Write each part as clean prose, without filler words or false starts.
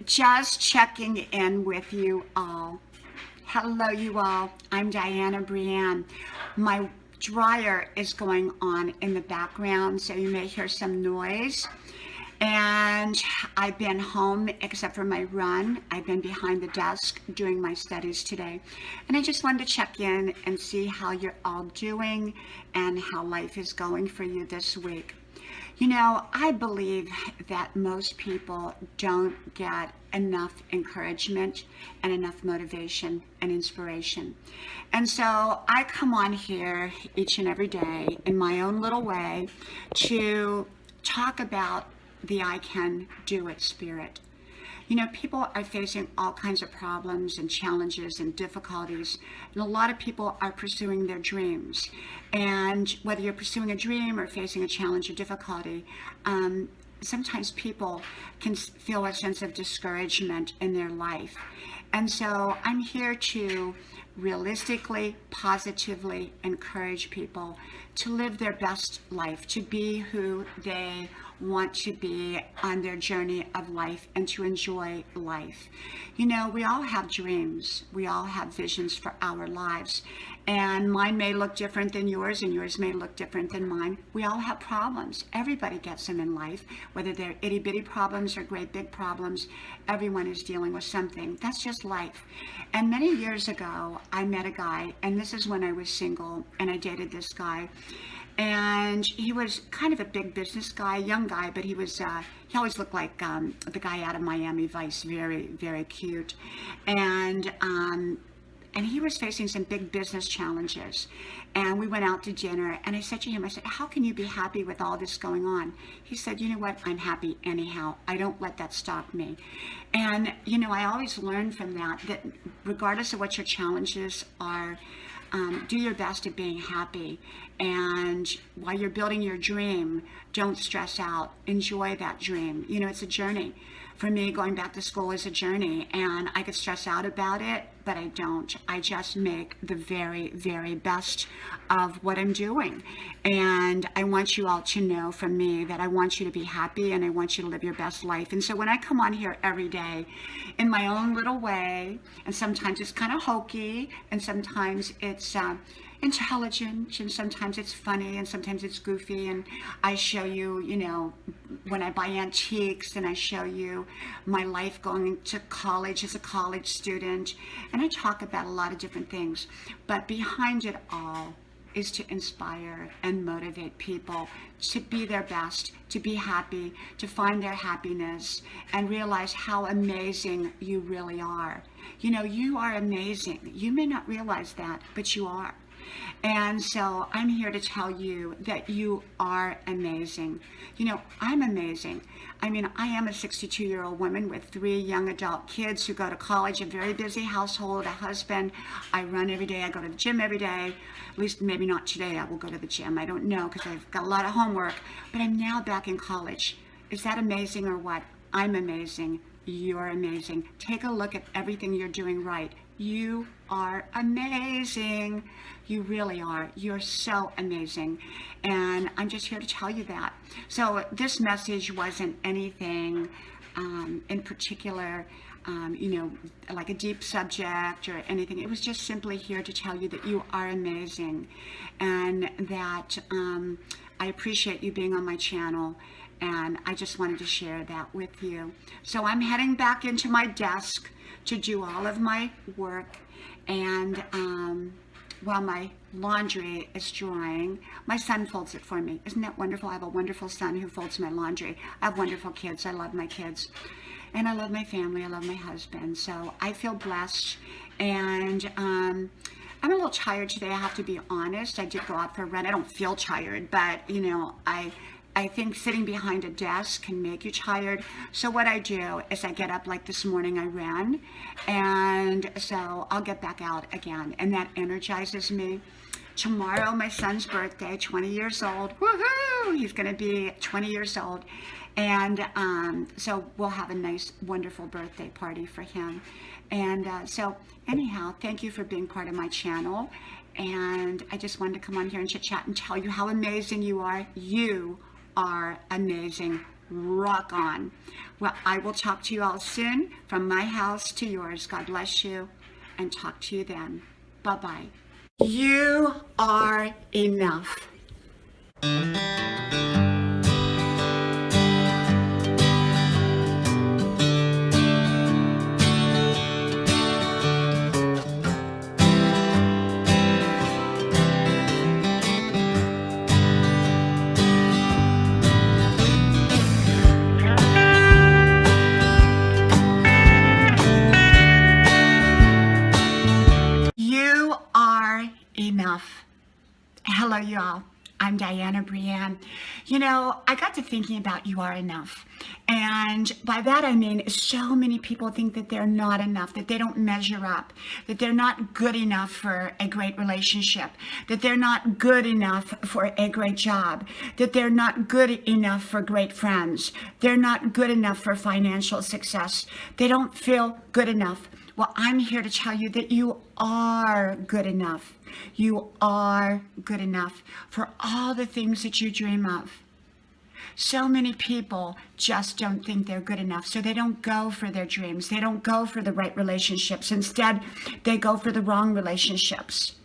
Just checking in with you all. Hello, you all. I'm Diana Brienne. My dryer is going on in the background, so you may hear some noise. And I've been home except for my run. I've been behind the desk doing my studies today. And I just wanted to check in and see how you're all doing and how life is going for you this week. You know, I believe that most people don't get enough encouragement and enough motivation and inspiration. And so I come on here each and every day in my own little way to talk about the I can do it spirit. You know, people are facing all kinds of problems and challenges and difficulties, and a lot of people are pursuing their dreams. And whether you're pursuing a dream or facing a challenge or difficulty, sometimes people can feel a sense of discouragement in their life. And so I'm here to realistically, positively encourage people to live their best life, to be who they want to be on their journey of life and to enjoy life. You know, we all have dreams, we all have visions for our lives, and mine may look different than yours, and yours may look different than mine. We all have problems. Everybody gets them in life, whether they're itty bitty problems or great big problems. Everyone is dealing with something. That's just life. And many years ago, I met a guy, and this is when I was single, and I dated this guy. And he was kind of a big business guy, young guy, but he always looked like the guy out of Miami Vice, very, very cute. And and he was facing some big business challenges. And we went out to dinner, and I said to him, I said, how can you be happy with all this going on? He said, you know what, I'm happy anyhow. I don't let that stop me. And, you know, I always learn from that regardless of what your challenges are, do your best at being happy. And while you're building your dream, don't stress out. Enjoy that dream. You know, it's a journey. For me, going back to school is a journey, and I could stress out about it, but I don't. I just make the very, very best of what I'm doing. And I want you all to know from me that I want you to be happy and I want you to live your best life. And so when I come on here every day in my own little way, and sometimes it's kind of hokey, and sometimes it's intelligent, and sometimes it's funny, and sometimes it's goofy, and I show you, you know, when I buy antiques, and I show you my life going to college as a college student, and I talk about a lot of different things, but behind it all is to inspire and motivate people to be their best, to be happy, to find their happiness, and realize how amazing you really are. You know, you are amazing. You may not realize that, but you are. And so I'm here to tell you that you are amazing. You know, I'm amazing. I mean, I am a 62-year-old woman with 3 young adult kids who go to college, a very busy household, a husband. I run every day. I go to the gym every day. At least maybe not today. I will go to the gym. I don't know because I've got a lot of homework. But I'm now back in college. Is that amazing or what? I'm amazing. You're amazing. Take a look at everything you're doing right. You are amazing. You really are. You're so amazing. And I'm just here to tell you that. So this message wasn't anything in particular, you know, like a deep subject or anything. It was just simply here to tell you that you are amazing and that I appreciate you being on my channel. And I just wanted to share that with you. So I'm heading back into my desk to do all of my work. And while my laundry is drying, my son folds it for me. Isn't that wonderful? I have a wonderful son who folds my laundry. I have wonderful kids. I love my kids. And I love my family. I love my husband. So I feel blessed. And I'm a little tired today, I have to be honest. I did go out for a run. I don't feel tired, but, you know, I think sitting behind a desk can make you tired. So what I do is I get up, like this morning I ran, and so I'll get back out again, and that energizes me. Tomorrow, my son's birthday, 20 years old. Woohoo! He's going to be 20 years old. And so we'll have a nice, wonderful birthday party for him. And so anyhow, thank you for being part of my channel. And I just wanted to come on here and chit chat and tell you how amazing you are. You are amazing. Rock on. Well, I will talk to you all soon. From my house to yours. God bless you, and talk to you then. Bye-bye. You are enough. You are enough. Hello, y'all. I'm Diana Brienne. You know, I got to thinking about you are enough. And by that I mean so many people think that they're not enough, that they don't measure up, that they're not good enough for a great relationship, that they're not good enough for a great job, that they're not good enough for great friends, they're not good enough for financial success, they don't feel good enough. Well, I'm here to tell you that you are good enough. You are good enough for all the things that you dream of. So many people just don't think they're good enough, so they don't go for their dreams. They don't go for the right relationships. Instead, they go for the wrong relationships.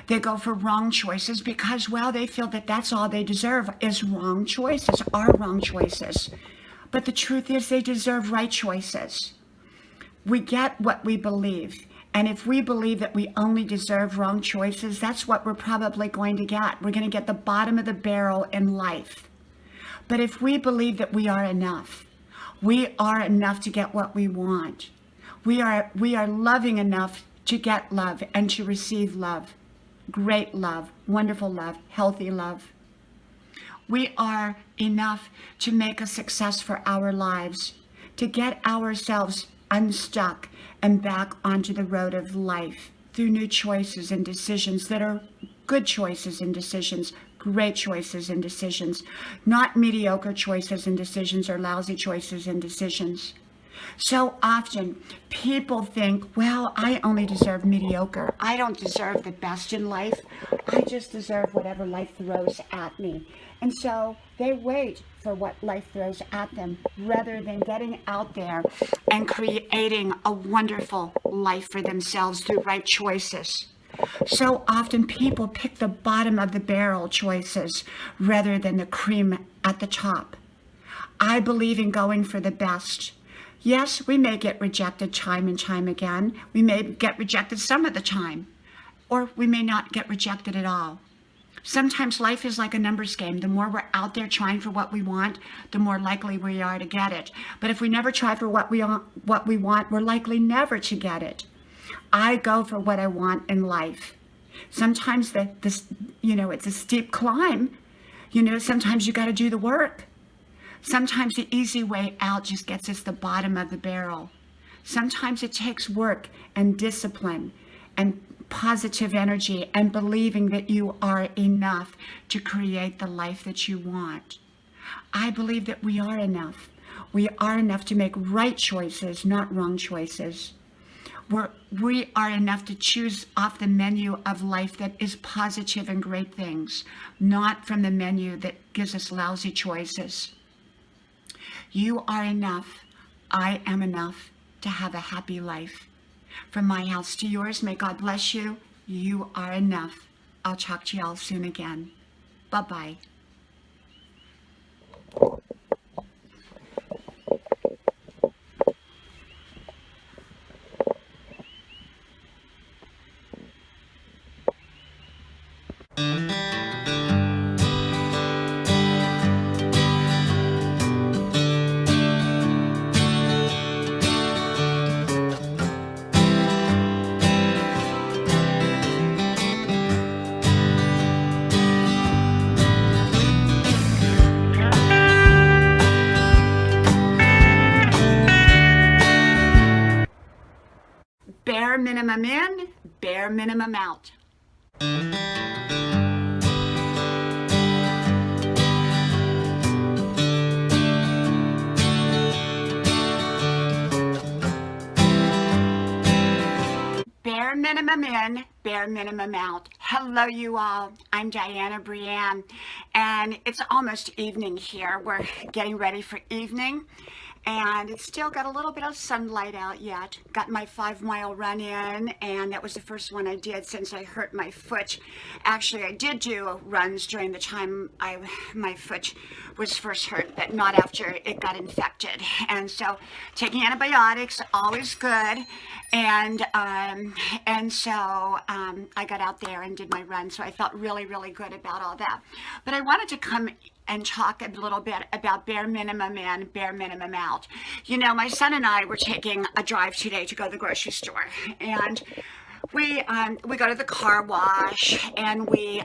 They go for wrong choices because, well, they feel that that's all they deserve is wrong choices, are wrong choices. But the truth is they deserve right choices. We get what we believe. And if we believe that we only deserve wrong choices, that's what we're probably going to get. We're going to get the bottom of the barrel in life. But if we believe that we are enough to get what we want. We are loving enough to get love and to receive love. Great love, wonderful love, healthy love. We are enough to make a success for our lives, to get ourselves unstuck and back onto the road of life through new choices and decisions that are good choices and decisions, great choices and decisions, not mediocre choices and decisions or lousy choices and decisions. So often people think, well, I only deserve mediocre. I don't deserve the best in life. I just deserve whatever life throws at me. And so they wait for what life throws at them rather than getting out there and creating a wonderful life for themselves through right choices. So often people pick the bottom of the barrel choices rather than the cream at the top. I believe in going for the best. Yes, we may get rejected time and time again. We may get rejected some of the time, or we may not get rejected at all. Sometimes life is like a numbers game. The more we're out there trying for what we want, the more likely we are to get it. But if we never try for what we want, we're likely never to get it. I go for what I want in life. Sometimes it's a steep climb. Sometimes you got to do the work. Sometimes the easy way out just gets us the bottom of the barrel. Sometimes it takes work and discipline and positive energy and believing that you are enough to create the life that you want. I believe that we are enough. We are enough to make right choices, not wrong choices. We are enough to choose off the menu of life that is positive and great things, not from the menu that gives us lousy choices. You are enough. I am enough to have a happy life. From my house to yours, may God bless you. You are enough. I'll talk to y'all soon again. Bye-bye. Bare minimum in, bare minimum out. Bare minimum. minimum in, bare minimum out. Hello, you all. I'm Diana Brienne, and it's almost evening here. We're getting ready for evening, and it's still got a little bit of sunlight out yet. Got my 5-mile run in, and that was the first one I did since I hurt my foot. Actually, I did do runs during the time my foot was first hurt, but not after it got infected. And so taking antibiotics, always good. And so I got out there and did my run. So I felt really, really good about all that. But I wanted to come and talk a little bit about bare minimum in, bare minimum out. You know, my son and I were taking a drive today to go to the grocery store, and we go to the car wash, and we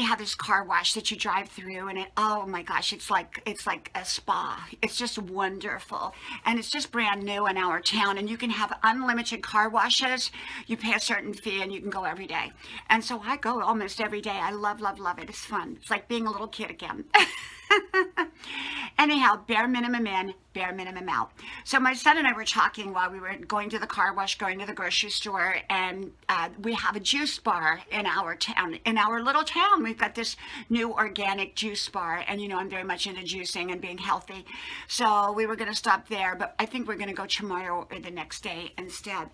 have this car wash that you drive through, and oh my gosh, it's like a spa. It's just wonderful, and it's just brand new in our town, and you can have unlimited car washes. You pay a certain fee and you can go every day. And so I go almost every day. I love it. It's fun. It's like being a little kid again. Anyhow, bare minimum in, bare minimum out. So my son and I were talking while we were going to the car wash, going to the grocery store, and we have a juice bar in our town. In our little town, we've got this new organic juice bar, and you know I'm very much into juicing and being healthy. So we were going to stop there, but I think we're going to go tomorrow or the next day instead.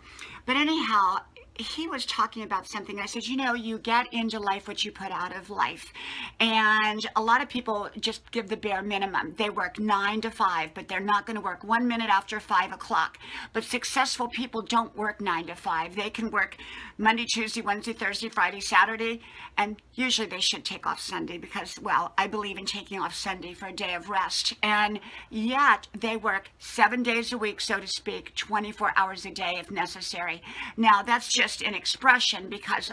But anyhow, he was talking about something. I said, you know, you get into life what you put out of life. And a lot of people just give the bare minimum. They work 9 to 5, but they're not going to work 1 minute after 5 o'clock. But successful people don't work 9 to 5. They can work Monday, Tuesday, Wednesday, Thursday, Friday, Saturday, and usually they should take off Sunday because, well, I believe in taking off Sunday for a day of rest. And yet they work 7 days a week, so to speak, 24 hours a day if necessary. Now, that's just an expression because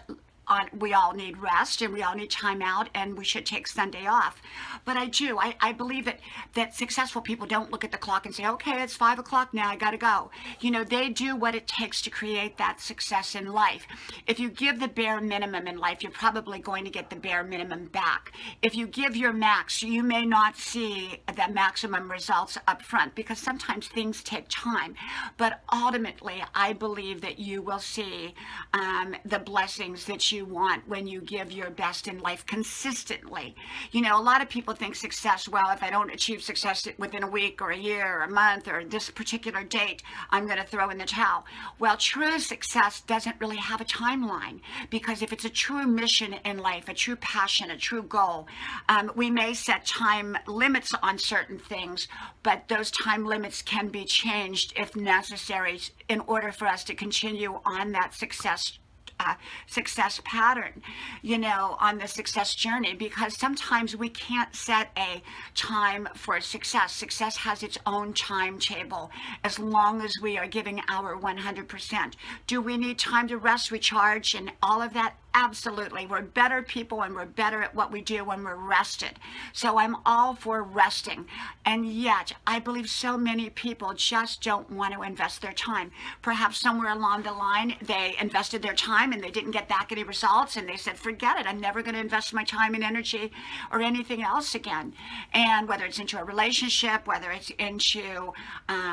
we all need rest and we all need time out, and we should take Sunday off. But I believe that successful people don't look at the clock and say, okay, it's 5 o'clock now, I gotta go. You know, they do what it takes to create that success in life. If you give the bare minimum in life, you're probably going to get the bare minimum back. If you give your max, you may not see the maximum results up front because sometimes things take time. But ultimately, I believe that you will see the blessings that you want when you give your best in life consistently. You know, a lot of people think success, well, if I don't achieve success within a week or a year or a month or this particular date, I'm going to throw in the towel. Well, true success doesn't really have a timeline, because if it's a true mission in life, a true passion, a true goal, we may set time limits on certain things, but those time limits can be changed if necessary in order for us to continue on that success pattern, you know, on the success journey, because sometimes we can't set a time for success. Success has its own timetable as long as we are giving our 100%. Do we need time to rest, recharge, and all of that? Absolutely. We're better people and we're better at what we do when we're rested. So I'm all for resting. And yet, I believe so many people just don't want to invest their time. Perhaps somewhere along the line, they invested their time and they didn't get back any results, and they said, forget it, I'm never going to invest my time and energy or anything else again. And whether it's into a relationship, whether it's into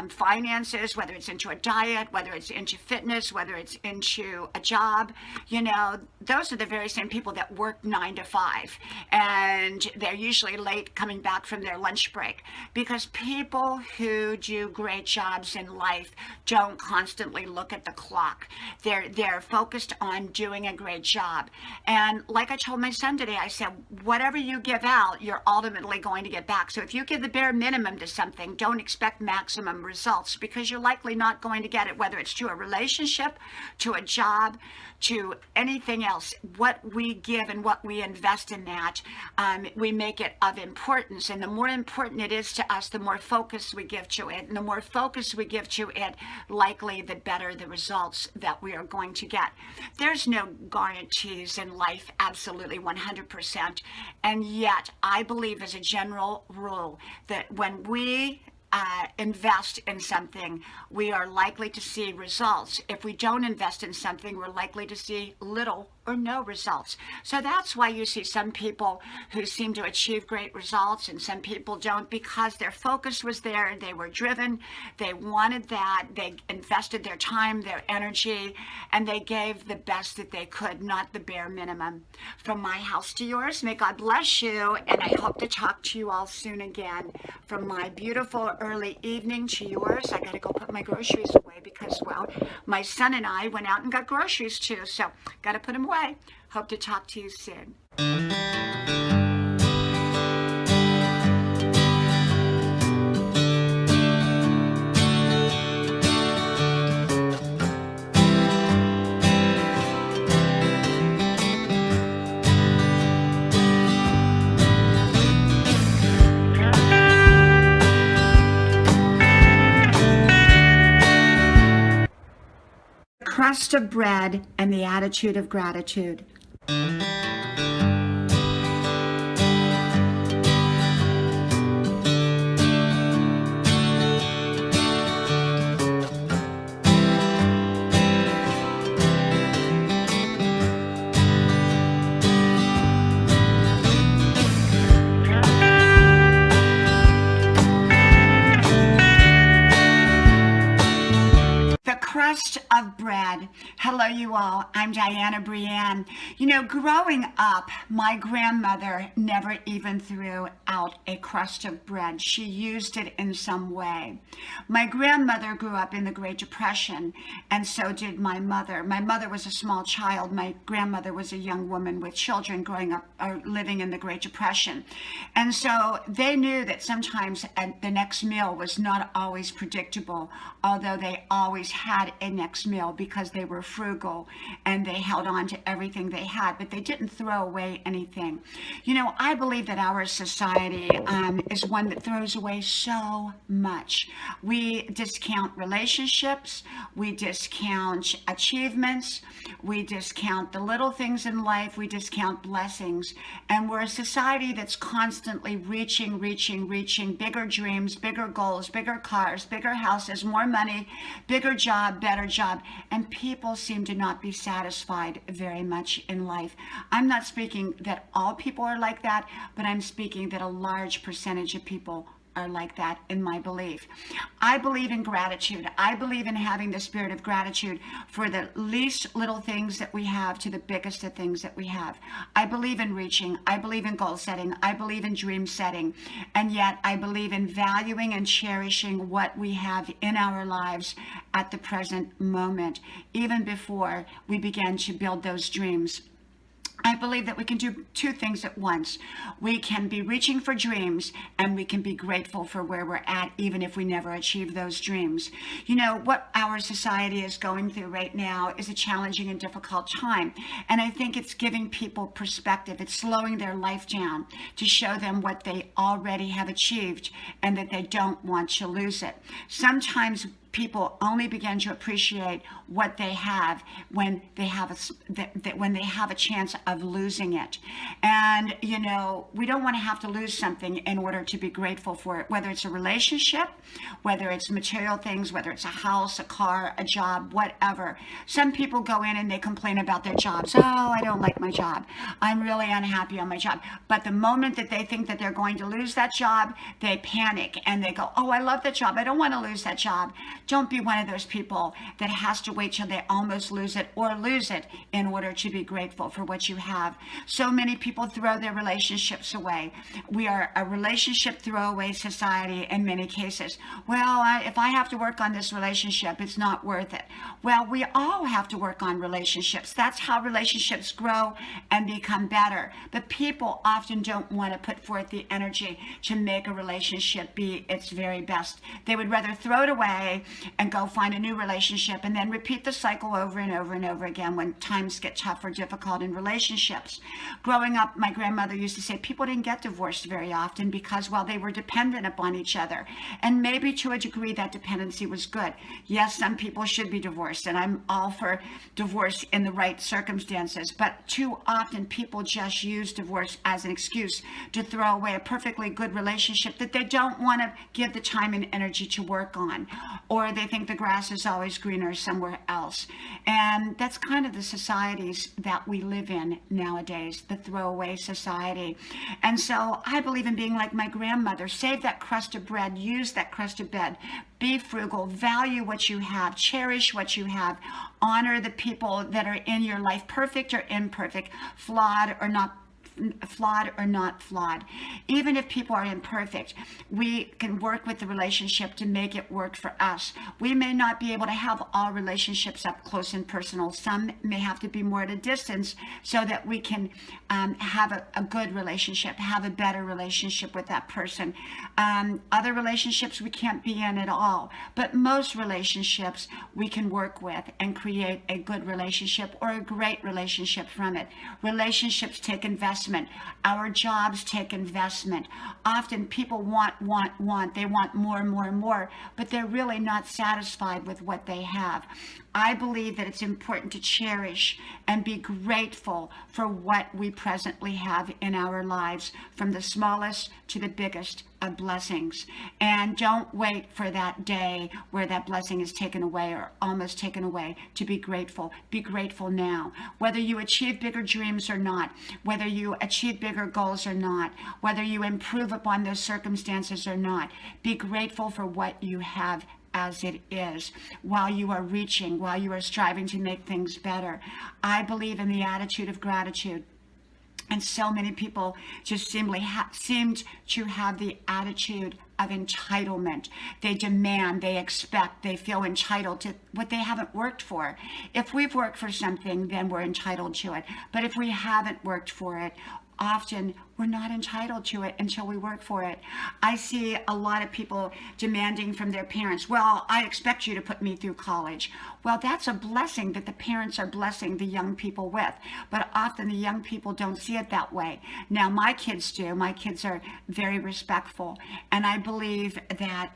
finances, whether it's into a diet, whether it's into fitness, whether it's into a job, you know, those are the very same people that work 9 to 5, and they're usually late coming back from their lunch break, because people who do great jobs in life don't constantly look at the clock. They're focused on doing a great job. And like I told my son today, I said, whatever you give out, you're ultimately going to get back. So if you give the bare minimum to something, don't expect maximum results, because you're likely not going to get it, whether it's to a relationship, to a job, to anything else. What we give and what we invest in that, we make it of importance. And the more important it is to us, the more focus we give to it. And the more focus we give to it, likely the better the results that we are going to get. There's no guarantees in life, absolutely 100%. And yet, I believe as a general rule that when we invest in something, we are likely to see results. If we don't invest in something, we're likely to see little or no results. So that's why you see some people who seem to achieve great results and some people don't, because their focus was there, they were driven, they wanted that, they invested their time, their energy, and they gave the best that they could, not the bare minimum. From my house to yours, may God bless you, and I hope to talk to you all soon again. From my beautiful early evening to yours, I gotta go put my groceries away because, well, my son and I went out and got groceries too, so gotta put them away. Hope to talk to you soon. Crust of bread and the attitude of gratitude. Crust of bread. Hello, you all. I'm Diana Brienne. You know, growing up, my grandmother never even threw out a crust of bread. She used it in some way. My grandmother grew up in the Great Depression, and so did my mother. My mother was a small child. My grandmother was a young woman with children growing up or living in the Great Depression. And so they knew that sometimes the next meal was not always predictable, although they always had a next meal because they were frugal and they held on to everything they had, but they didn't throw away anything. You know, I believe that our society is one that throws away so much. We discount relationships, we discount achievements, we discount the little things in life, we discount blessings, and we're a society that's constantly reaching bigger dreams, bigger goals, bigger cars, bigger houses, more money, bigger job, better job, and people seem to not be satisfied very much in life. I'm not speaking that all people are like that, but I'm speaking that a large percentage of people are like that in my belief. I believe in gratitude. I believe in having the spirit of gratitude for the least little things that we have to the biggest of things that we have. I believe in reaching. I believe in goal setting. I believe in dream setting. And yet I believe in valuing and cherishing what we have in our lives at the present moment, even before we begin to build those dreams. I believe that we can do two things at once. We can be reaching for dreams and we can be grateful for where we're at, even if we never achieve those dreams. You know, what our society is going through right now is a challenging and difficult time. And I think it's giving people perspective. It's slowing their life down to show them what they already have achieved and that they don't want to lose it. Sometimes people only begin to appreciate what they have when they have a chance of losing it. And you know, we don't want to have to lose something in order to be grateful for it, whether it's a relationship, whether it's material things, whether it's a house, a car, a job, whatever. Some people go in and they complain about their jobs. Oh, I don't like my job. I'm really unhappy on my job. But the moment that they think that they're going to lose that job, they panic and they go, oh, I love that job. I don't want to lose that job. Don't be one of those people that has to wait till they almost lose it or lose it in order to be grateful for what you have. So many people throw their relationships away. We are a relationship throwaway society in many cases. Well, if I have to work on this relationship, it's not worth it. Well, we all have to work on relationships. That's how relationships grow and become better. But people often don't want to put forth the energy to make a relationship be its very best. They would rather throw it away and go find a new relationship, and then repeat the cycle over and over and over again when times get tough or difficult in relationships. Growing up, my grandmother used to say people didn't get divorced very often because, well, they were dependent upon each other. And maybe to a degree that dependency was good. Yes, some people should be divorced, and I'm all for divorce in the right circumstances, but too often people just use divorce as an excuse to throw away a perfectly good relationship that they don't want to give the time and energy to work on, or they think the grass is always greener somewhere else. And that's kind of the societies that we live in nowadays, the throwaway society. And so I believe in being like my grandmother. Save that crust of bread, use that crust of bread, be frugal, value what you have, cherish what you have, honor the people that are in your life, perfect or imperfect, flawed or not flawed. Even if people are imperfect, we can work with the relationship to make it work for us. We may not be able to have all relationships up close and personal. Some may have to be more at a distance so that we can have a good relationship, have a better relationship with that person. Other relationships we can't be in at all, but most relationships we can work with and create a good relationship or a great relationship from it. Relationships take investment. Our jobs take investment. Often people want. They want more, but they're really not satisfied with what they have. I believe that it's important to cherish and be grateful for what we presently have in our lives, from the smallest to the biggest of blessings. And don't wait for that day where that blessing is taken away or almost taken away to be grateful. Be grateful now. Whether you achieve bigger dreams or not, whether you achieve bigger goals or not, whether you improve upon those circumstances or not, be grateful for what you have as it is, while you are reaching, while you are striving to make things better. I believe in the attitude of gratitude. And so many people just seemed to have the attitude of entitlement. They demand, they expect, they feel entitled to what they haven't worked for. If we've worked for something, then we're entitled to it. But if we haven't worked for it, often we're not entitled to it until we work for it. I see a lot of people demanding from their parents, well, I expect you to put me through college. Well, that's a blessing that the parents are blessing the young people with, but often the young people don't see it that way. Now, my kids do. My kids are very respectful, and I believe that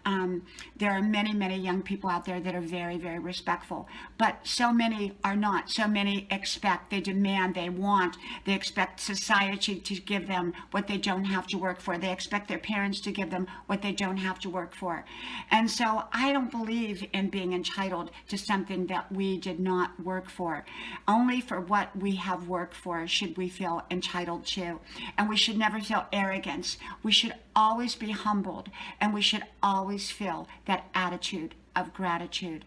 there are many young people out there that are very, very respectful, but so many are not. So many expect, they demand, they want, they expect society to give them what they don't have to work for. They expect their parents to give them what they don't have to work for. And so I don't believe in being entitled to something that we did not work for. Only for what we have worked for should we feel entitled to. And we should never feel arrogance. We should always be humbled, and we should always feel that attitude of gratitude.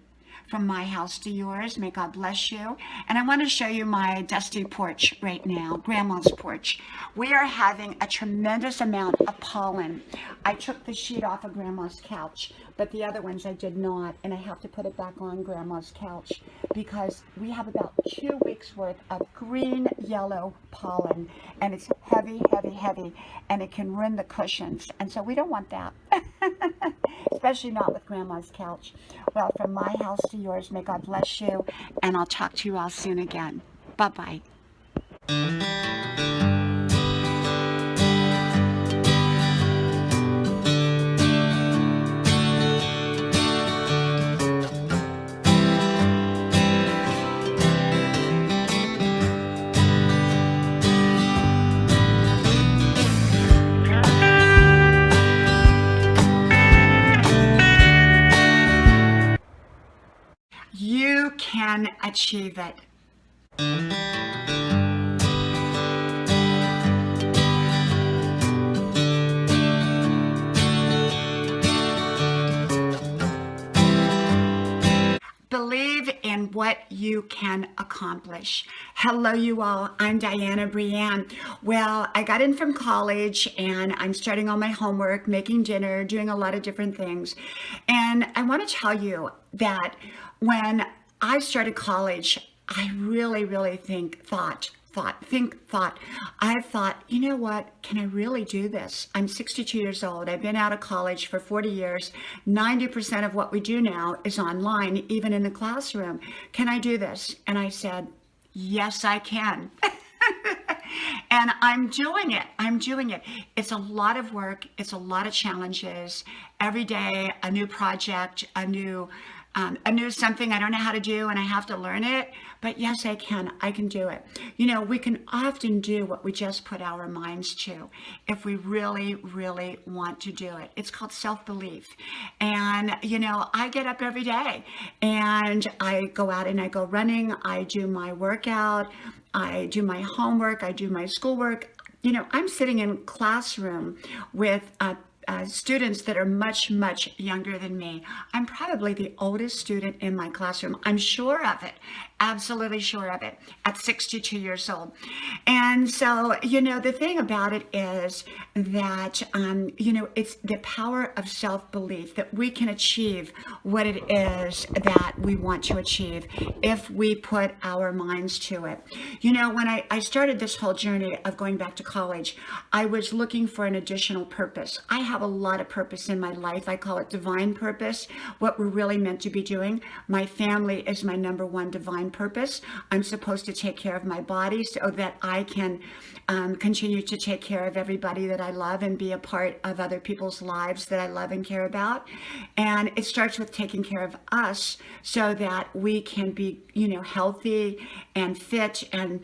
From my house to yours, may God bless you. And I want to show you my dusty porch right now, Grandma's porch. We are having a tremendous amount of pollen. I took the sheet off of Grandma's couch, but the other ones I did not, and I have to put it back on Grandma's couch because we have about 2 weeks worth of green yellow pollen, and it's heavy, and it can ruin the cushions, and so we don't want that. Especially not with Grandma's couch. Well, from my house to yours, may God bless you, and I'll talk to you all soon again. Bye-bye. You can achieve it. Believe in what you can accomplish. Hello, you all. I'm Diana Brienne. Well, I got in from college and I'm starting all my homework, making dinner, doing a lot of different things. And I want to tell you that when I started college, I really thought I thought, you know what, can I really do this? I'm 62 years old. I've been out of college for 40 years. 90% of what we do now is online, even in the classroom. Can I do this? And I said, yes, I can. And I'm doing it. It's a lot of work. It's a lot of challenges. Every day, a new project, a new something I don't know how to do, and I have to learn it. But yes, I can. I can do it. You know, we can often do what we just put our minds to if we really, really want to do it. It's called self-belief. And, you know, I get up every day and I go out and I go running. I do my workout. I do my homework. I do my schoolwork. You know, I'm sitting in classroom with students that are much, much younger than me. I'm probably the oldest student in my classroom. I'm sure of it. Absolutely sure of it at 62 years old. And so, you know, the thing about it is that, you know, it's the power of self-belief that we can achieve what it is that we want to achieve if we put our minds to it. You know, when I started this whole journey of going back to college, I was looking for an additional purpose. I have a lot of purpose in my life. I call it divine purpose, what we're really meant to be doing. My family is my number one divine purpose. I'm supposed to take care of my body so that I can continue to take care of everybody that I love and be a part of other people's lives that I love and care about. And it starts with taking care of us so that we can be, you know, healthy and fit. And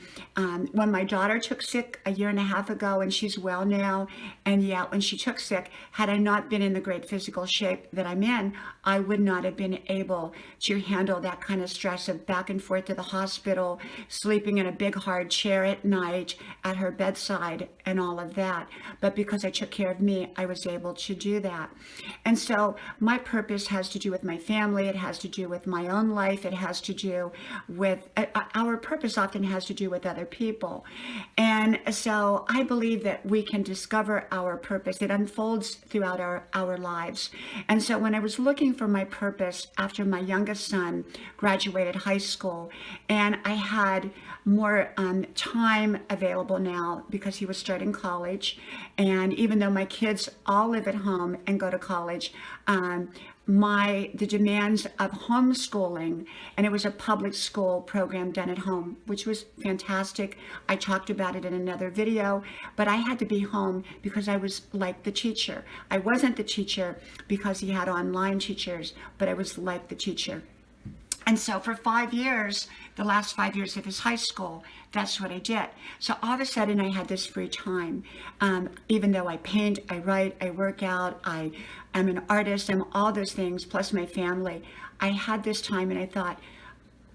when my daughter took sick a year and a half ago, and she's well now, and yet when she took sick, had I not been in the great physical shape that I'm in, I would not have been able to handle that kind of stress of back and forth to the hospital, sleeping in a big hard chair at night at her bedside and all of that. But because I took care of me, I was able to do that. And so my purpose has to do with my family. It has to do with my own life. It has to do with, our purpose often has to do with other people. And so I believe that we can discover our purpose. It unfolds throughout our lives. And so when I was looking for my purpose after my youngest son graduated high school, and I had more time available now because he was starting college, and even though my kids all live at home and go to college, the demands of homeschooling, and it was a public school program done at home, which was fantastic. I talked about it in another video, but I had to be home because I was like the teacher. I wasn't the teacher because he had online teachers, but I was like the teacher. And so for 5 years, the last 5 years of his high school, that's what I did. So all of a sudden I had this free time. Even though I paint, I write, I work out, I am an artist, I'm all those things, plus my family. I had this time and I thought,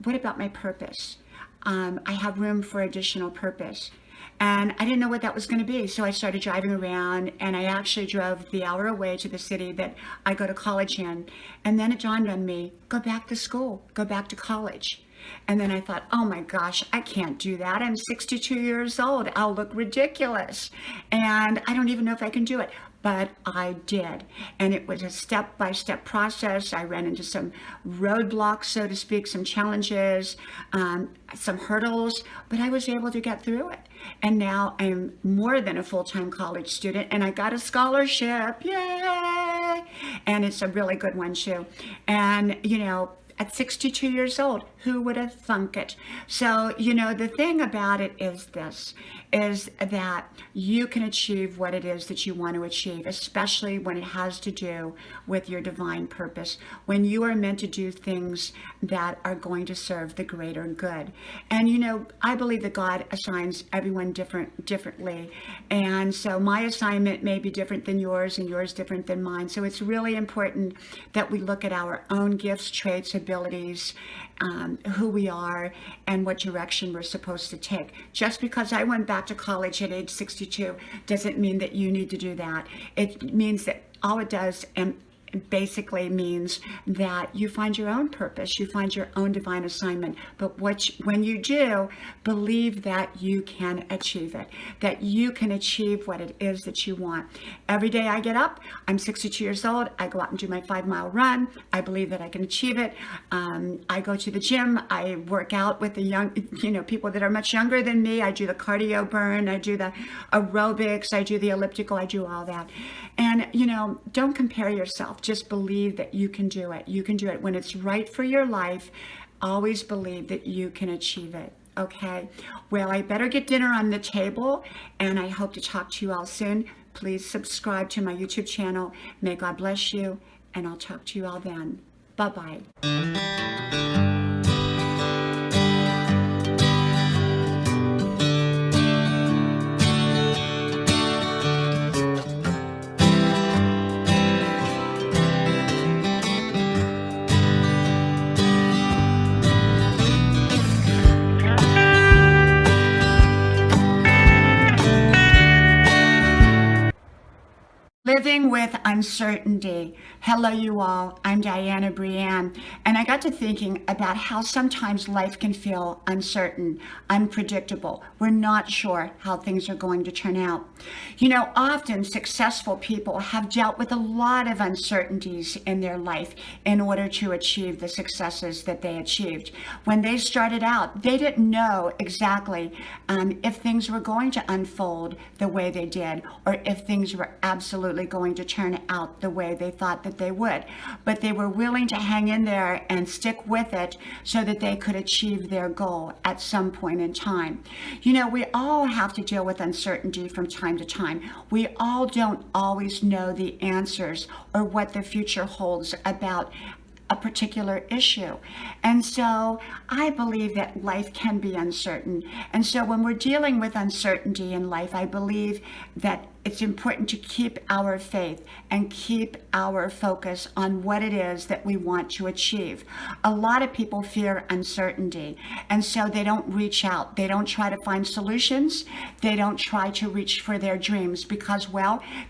what about my purpose? I have room for additional purpose. And I didn't know what that was going to be. So I started driving around, and I actually drove the hour away to the city that I go to college in. And then it dawned on me, go back to school, go back to college. And then I thought, oh my gosh, I can't do that. I'm 62 years old. I'll look ridiculous. And I don't even know if I can do it. But I did. And it was a step-by-step process. I ran into some roadblocks, so to speak, some challenges, some hurdles, but I was able to get through it. And now I'm more than a full-time college student, and I got a scholarship. Yay! And it's a really good one, too. And, you know, at 62 years old, who would have thunk it? So, you know, the thing about it is this, is that you can achieve what it is that you want to achieve, especially when it has to do with your divine purpose, when you are meant to do things that are going to serve the greater good. And, you know, I believe that God assigns everyone differently. And so my assignment may be different than yours and yours different than mine. So it's really important that we look at our own gifts, traits, abilities, who we are, and what direction we're supposed to take. Just because I went back to college at age 62 doesn't mean that you need to do that. It means that all it does, and basically means that you find your own purpose, you find your own divine assignment. But when you do, believe that you can achieve it, that you can achieve what it is that you want. Every day I get up, I'm 62 years old, I go out and do my 5-mile run. I believe that I can achieve it. I go to the gym, I work out with the young, people that are much younger than me. I do the cardio burn, I do the aerobics, I do the elliptical, I do all that. And, don't compare yourself. Just believe that you can do it. You can do it when it's right for your life. Always believe that you can achieve it. Okay? Well, I better get dinner on the table, and I hope to talk to you all soon. Please subscribe to my YouTube channel. May God bless you, and I'll talk to you all then. Bye-bye. Living with uncertainty. Hello, you all. I'm Diana Brianne, and I got to thinking about how sometimes life can feel uncertain, unpredictable. We're not sure how things are going to turn out. Often successful people have dealt with a lot of uncertainties in their life in order to achieve the successes that they achieved. When they started out, they didn't know exactly if things were going to unfold the way they did, or if things were absolutely going to turn out the way they thought that they would. But they were willing to hang in there and stick with it so that they could achieve their goal at some point in time. We all have to deal with uncertainty from time to time. We all don't always know the answers or what the future holds about a particular issue. And so I believe that life can be uncertain. And so when we're dealing with uncertainty in life, I believe that it's important to keep our faith and keep our focus on what it is that we want to achieve. A lot of people fear uncertainty, and so they don't reach out. They don't try to find solutions. They don't try to reach for their dreams because,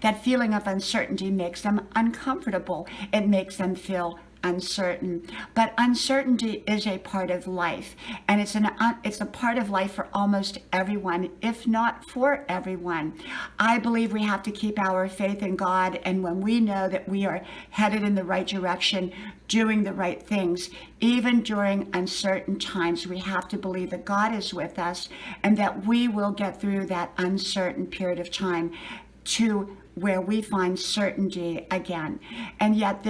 that feeling of uncertainty makes them uncomfortable. It makes them feel uncertain. But uncertainty is a part of life, and it's a part of life for almost everyone, if not for everyone. I believe we have to keep our faith in God, and when we know that we are headed in the right direction, doing the right things, even during uncertain times, we have to believe that God is with us and that we will get through that uncertain period of time to where we find certainty again. And yet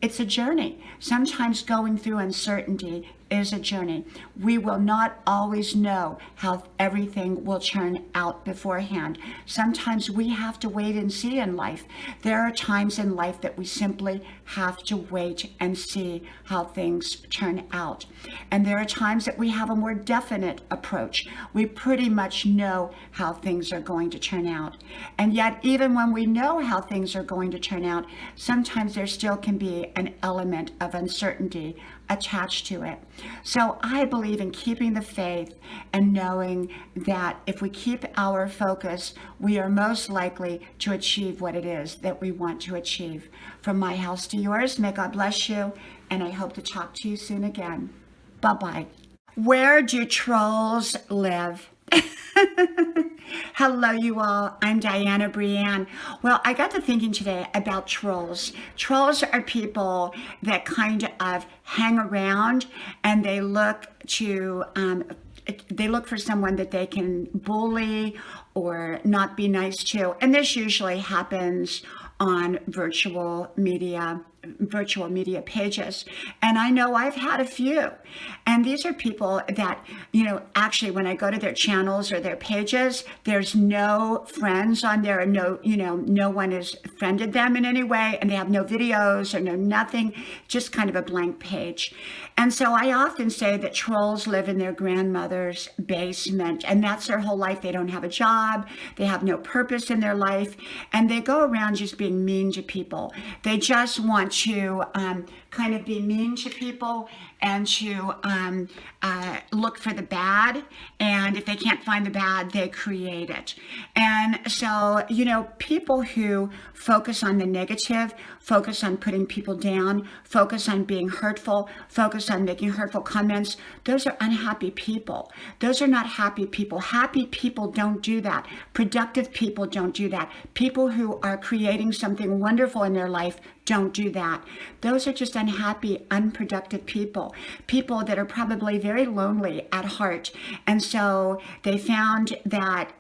it's a journey. Sometimes going through uncertainty is a journey. We will not always know how everything will turn out beforehand. Sometimes we have to wait and see in life. There are times in life that we simply have to wait and see how things turn out. And there are times that we have a more definite approach. We pretty much know how things are going to turn out. And yet, even when we know how things are going to turn out, sometimes there still can be an element of uncertainty attached to it. So I believe in keeping the faith and knowing that if we keep our focus, we are most likely to achieve what it is that we want to achieve. From my house to yours, may God bless you, and I hope to talk to you soon again. Bye-bye. Where do trolls live? Hello, you all. I'm Diana Brianne. Well, I got to thinking today about trolls. Trolls are people that kind of hang around and they look for someone that they can bully or not be nice to. And this usually happens on virtual media pages. And I know I've had a few. And these are people that, actually when I go to their channels or their pages, there's no friends on there, no one has friended them in any way, and they have no videos or no nothing, just kind of a blank page. And so I often say that trolls live in their grandmother's basement, and that's their whole life. They don't have a job, they have no purpose in their life, and they go around just being mean to people. They just want to kind of be mean to people and to look for the bad. And if they can't find the bad, they create it. And so, people who focus on the negative, focus on putting people down, focus on being hurtful, focus on making hurtful comments, those are unhappy people. Those are not happy people. Happy people don't do that. Productive people don't do that. People who are creating something wonderful in their life don't do that. Those are just unhappy, unproductive people. People that are probably very lonely at heart. And so they found that,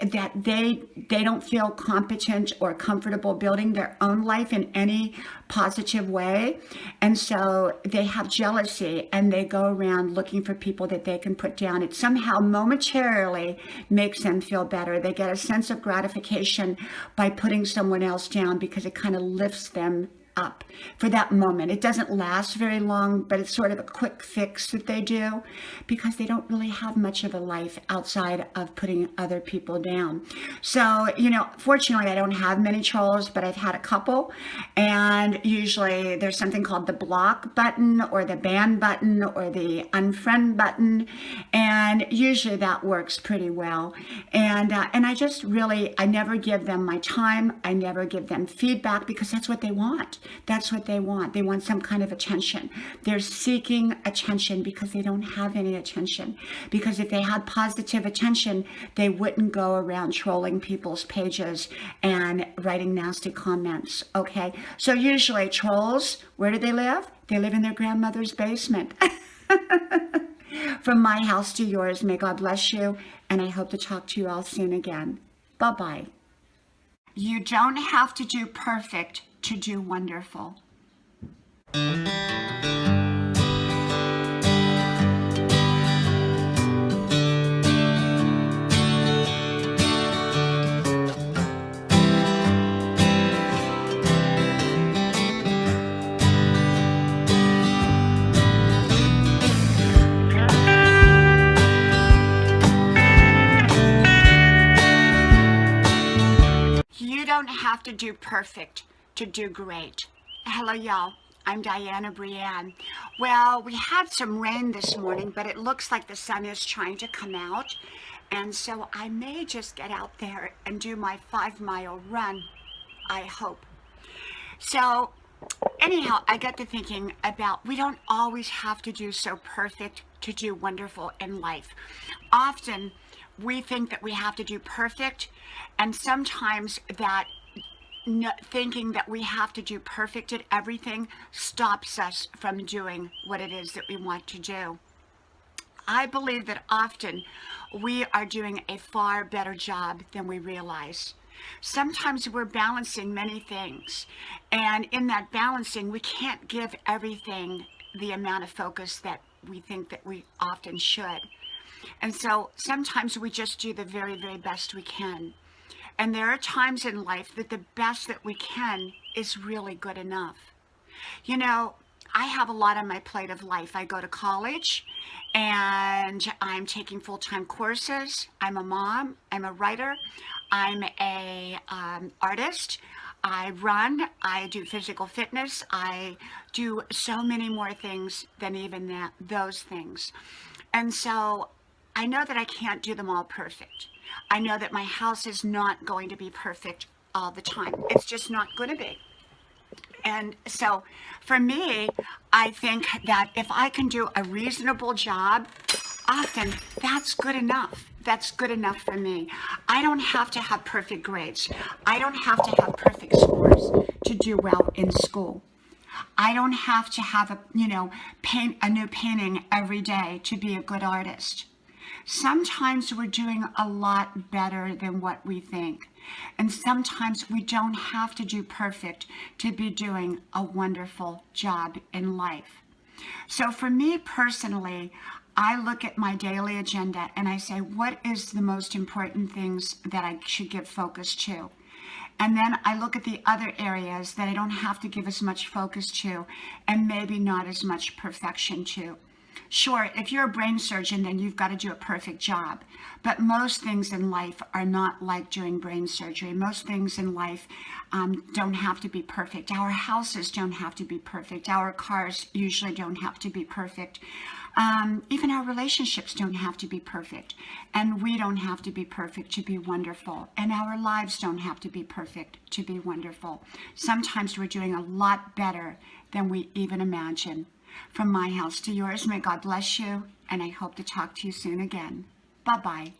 that they don't feel competent or comfortable building their own life in any positive way. And so they have jealousy and they go around looking for people that they can put down. It somehow momentarily makes them feel better. They get a sense of gratification by putting someone else down because it kind of lifts them up for that moment. It doesn't last very long, but it's sort of a quick fix that they do because they don't really have much of a life outside of putting other people down. So, fortunately, I don't have many trolls, but I've had a couple. And usually there's something called the block button or the ban button or the unfriend button. And usually that works pretty well. And I just really, I never give them my time. I never give them feedback because that's what they want. That's what they want. They want some kind of attention. They're seeking attention because they don't have any attention. Because if they had positive attention, they wouldn't go around trolling people's pages and writing nasty comments. Okay? So usually trolls, where do they live? They live in their grandmother's basement. From my house to yours, may God bless you. And I hope to talk to you all soon again. Bye-bye. You don't have to do perfect to do wonderful. You don't have to do perfect to do great. Hello, y'all. I'm Diana Brienne. Well, we had some rain this morning, but it looks like the sun is trying to come out. And so I may just get out there and do my 5-mile run, I hope. So anyhow, I got to thinking about we don't always have to do so perfect to do wonderful in life. Often we think that we have to do perfect, and sometimes that thinking that we have to do perfect at everything stops us from doing what it is that we want to do. I believe that often we are doing a far better job than we realize. Sometimes we're balancing many things, and in that balancing, we can't give everything the amount of focus that we think that we often should. And so sometimes we just do the very, very best we can. And there are times in life that the best that we can is really good enough. I have a lot on my plate of life. I go to college and I'm taking full-time courses. I'm a mom. I'm a writer. I'm a artist. I run. I do physical fitness. I do so many more things than even those things. And so I know that I can't do them all perfect. I know that my house is not going to be perfect all the time. It's just not going to be. And so for me, I think that if I can do a reasonable job, often that's good enough. That's good enough for me. I don't have to have perfect grades. I don't have to have perfect scores to do well in school. I don't have to have paint a new painting every day to be a good artist. Sometimes we're doing a lot better than what we think. And sometimes we don't have to do perfect to be doing a wonderful job in life. So for me personally, I look at my daily agenda and I say, what is the most important things that I should give focus to? And then I look at the other areas that I don't have to give as much focus to and maybe not as much perfection to. Sure, if you're a brain surgeon, then you've got to do a perfect job. But most things in life are not like doing brain surgery. Most things in life don't have to be perfect. Our houses don't have to be perfect. Our cars usually don't have to be perfect. Even our relationships don't have to be perfect. And we don't have to be perfect to be wonderful. And our lives don't have to be perfect to be wonderful. Sometimes we're doing a lot better than we even imagine. From my house to yours, may God bless you, and I hope to talk to you soon again. Bye-bye.